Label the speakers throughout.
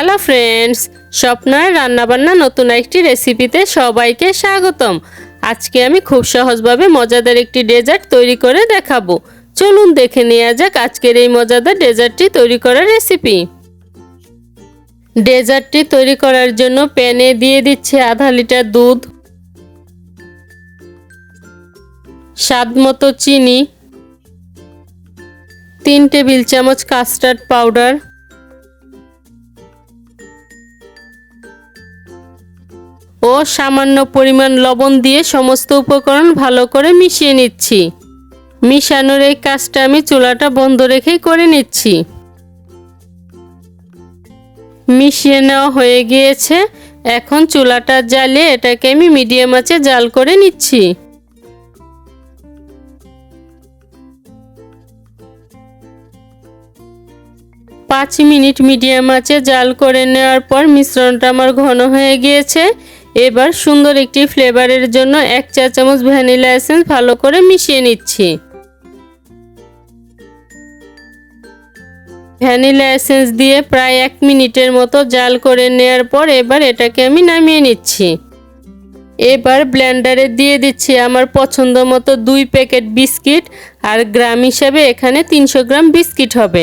Speaker 1: Hello friends, স্বপ্নার রান্নাবান্না নতুন একটি রেসিপিতে সবাইকে স্বাগতম। আজকে আমি খুব সহজভাবে মজাদার একটি ডেজার্ট তৈরি করে দেখাবো। চলুন দেখে নেওয়া যাক আজকের এই মজাদার ডেজার্টটি তৈরি করার রেসিপি। ডেজার্টটি তৈরি করার জন্য প্যানে দিয়ে দিচ্ছি আধা লিটার দুধ, স্বাদমতো চিনি, 3 টেবিল চামচ কাস্টার্ড পাউডার, ও সামান্য পরিমাণ লবণ দিয়ে সমস্ত উপকরণ ভালো করে মিশিয়ে নিচ্ছি। মিশানোর এই কাজটা আমি চুলাটা বন্ধ রেখেই করে নিচ্ছি। মিশিয়ে নেওয়া হয়ে গিয়েছে। এখন চুলাটা জ্বালিয়ে এটাকে আমি মিডিয়াম আঁচে জাল করে নিচ্ছি। পাঁচ মিনিট মিডিয়াম আঁচে জাল করে নেওয়ার পর মিশ্রণটা আমার ঘন হয়ে গিয়েছে। এবার সুন্দর একটি ফ্লেভারের জন্য 1 চা চামচ ভ্যানিলা এসেন্স ভালো করে মিশিয়ে নিচ্ছি। ভ্যানিলা এসেন্স দিয়ে প্রায় 1 মিনিটের মতো জাল করে নেওয়ার পর এবার এটাকে আমি নামিয়ে নিচ্ছি। এবার ব্লেন্ডারে দিয়ে দিচ্ছি আমার পছন্দ মতো 2 প্যাকেট বিস্কিট, আর গ্রাম হিসাবে এখানে 300 গ্রাম বিস্কিট হবে।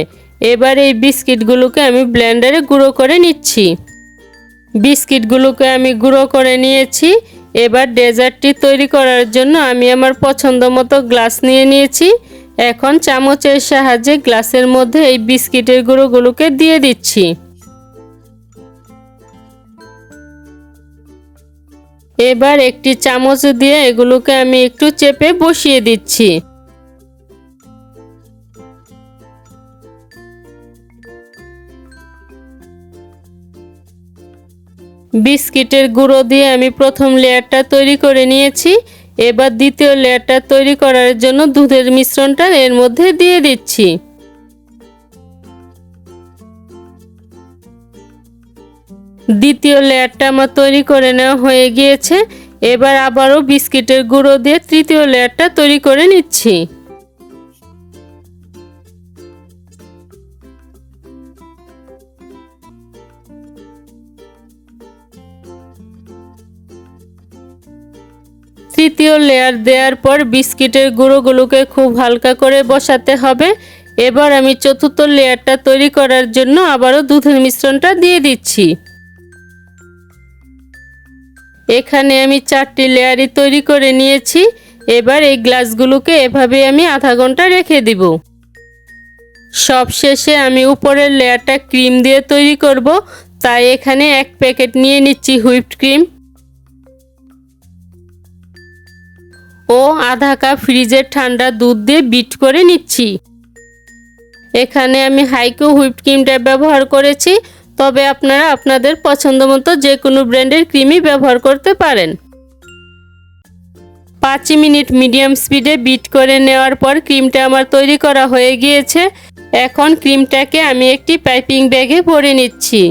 Speaker 1: এবার এই বিস্কিটগুলোকে আমি ব্লেন্ডারে গুঁড়ো করে নিচ্ছি। বিস্কিটগুলোকে আমি গুঁড়ো করে নিয়েছি। এবার ডেজার্টটি তৈরি করার জন্য আমি আমার পছন্দ মতো গ্লাস নিয়ে নিয়েছি। এখন চামচের সাহায্যে গ্লাসের মধ্যে এই বিস্কিটের গুঁড়োগুলোকে দিয়ে দিচ্ছি। এবার একটি চামচ দিয়ে এগুলোকে আমি একটু চেপে বসিয়ে দিচ্ছি। বিস্কিটের গুঁড়ো দিয়ে আমি প্রথম লেয়ারটা তৈরি করে নিয়েছি। এবার দ্বিতীয় লেয়ারটা তৈরি করার জন্য দুধের মিশ্রণটা এর মধ্যে দিয়ে দিচ্ছি। দ্বিতীয় লেয়ারটা আমার তৈরি করে নেওয়া হয়ে গিয়েছে। এবার আবারও বিস্কিটের গুঁড়ো দিয়ে তৃতীয় লেয়ারটা তৈরি করে নিচ্ছি। তৃতীয় লেয়ার দেওয়ার পর বিস্কিটের গুঁড়োগুলোকে খুব হালকা করে বসাতে হবে। এবার আমি চতুর্থ লেয়ারটা তৈরি করার জন্য আবারও দুধের মিশ্রণটা দিয়ে দিচ্ছি। এখানে আমি 4টি লেয়ারই তৈরি করে নিয়েছি। এবার এই গ্লাসগুলোকে এভাবে আমি আধা ঘন্টা রেখে দিব। সবশেষে আমি উপরের লেয়ারটা ক্রিম দিয়ে তৈরি করব, তাই এখানে 1 প্যাকেট নিয়ে নিচ্ছি হুইপড ক্রিম ও আধা কাপ ফ্রিজের ঠান্ডা দুধ দিয়ে বিট করে নিচ্ছি। এখানে আমি হাইকো হুইপড ক্রিমটা ব্যবহার করেছি, তবে আপনারা আপনাদের পছন্দ মতো যে কোনো ব্র্যান্ডের ক্রিমই ব্যবহার করতে পারেন। 5 মিনিট মিডিয়াম স্পিডে বিট করে নেওয়ার পর ক্রিমটা আমার তৈরি করা হয়ে গিয়েছে। এখন ক্রিমটাকে আমি একটি পাইপিং ব্যাগে ভরে নিচ্ছি।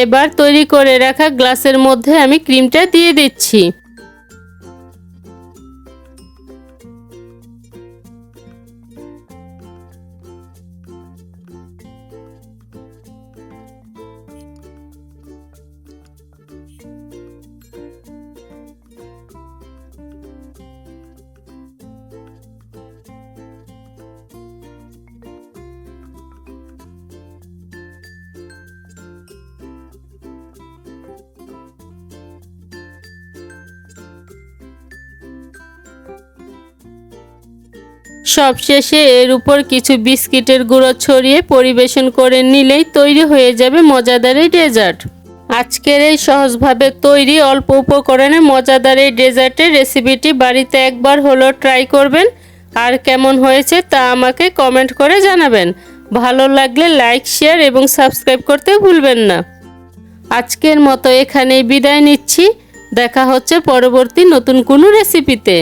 Speaker 1: এবার তৈরি করে রাখা গ্লাসের মধ্যে আমি ক্রিমটা দিয়ে দিচ্ছি। সবশেষে এর উপর কিছু বিস্কিটের গুঁড়ো ছড়িয়ে পরিবেশন করে নিলেই তৈরি হয়ে যাবে মজাদার এই ডেজার্ট। আজকের এই সহজভাবে তৈরি অল্প উপকরণে মজাদার এই ডেজার্টের রেসিপিটি বাড়িতে একবার হলো ট্রাই করবেন, আর কেমন হয়েছে তা আমাকে কমেন্ট করে জানাবেন। ভালো লাগলে লাইক, শেয়ার এবং সাবস্ক্রাইব করতে ভুলবেন না। আজকের মতো এখানেই বিদায় নিচ্ছি। দেখা হচ্ছে পরবর্তী নতুন কোনো রেসিপিতে।